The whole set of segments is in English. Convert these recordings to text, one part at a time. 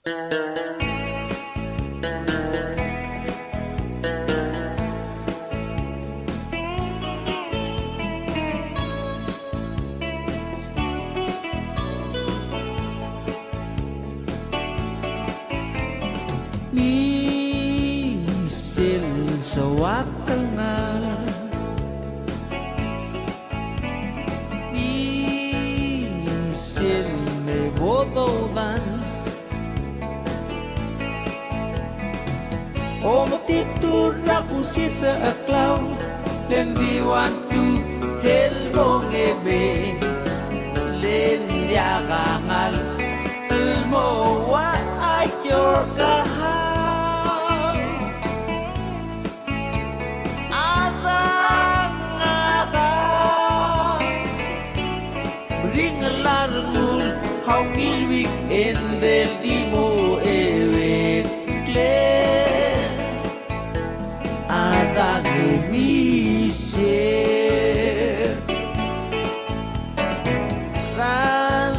Misil sa wakangal, misil may botolan, o matitura kung si sa aklaw, lendi want to helong ebe, lendi akangal, elmo wa ayor kahal. How ngilwik en del dimo ewek kler adang emisir ran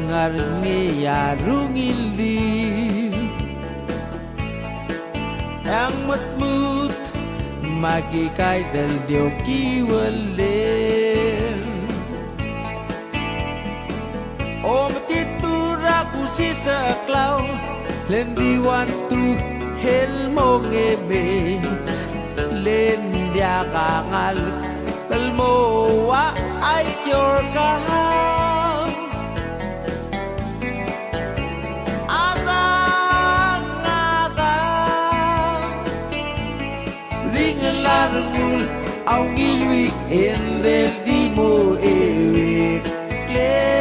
ngarnge yarungil di yang matmut magikay dal dio kiwalel o matitura kung si sa aklaw, lendi want to helmo ngebe, lendi akangal, kalmo wa ay your kahal. Adang ringalarungul, au ngilwik endel di mo ewek kler.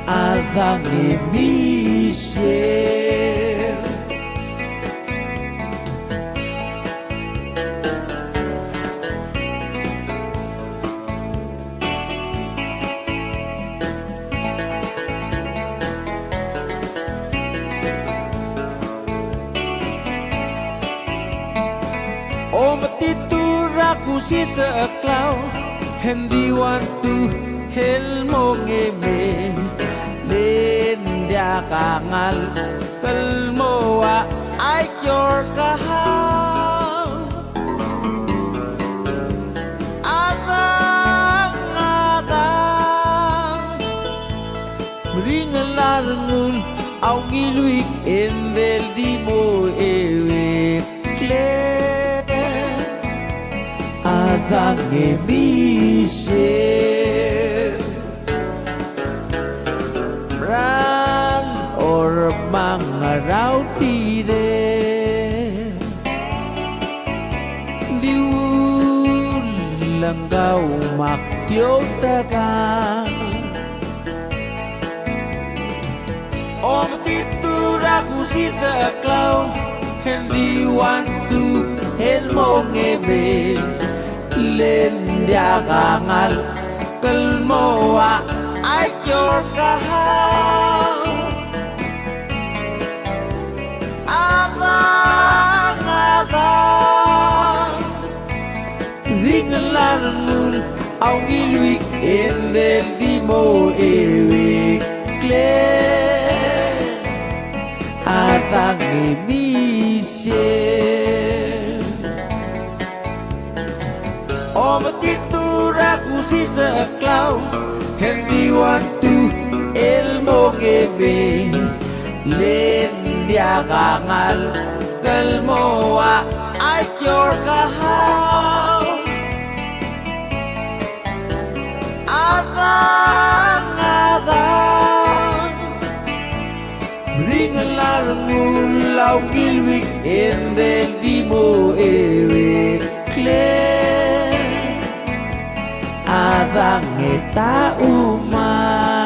Adang emisir o matitura ku si sa aklaw, hindi want to helmo ngeme, lendia kangal, kalmo wa ay your kahal. Adang meringalarungul, au ngilwik endel di mo ewek kler. Adang emisir or mga rautire diul langgaw maktyotakan o matitura ku si sa aklaw, hindi want to helmo ngebe, lendia kangal, kalmo wa ay your kahal. Ringalarungul, au ngilwik endel di mo ewek kler. Adang emisir o matitura ku si sa aklaw, hindi want to elmo ngebe, lendia kangal, kalmo wa ay your kahal. Adang ringalarungul, au ngilwik endel di mo ewek kler. Adang etauman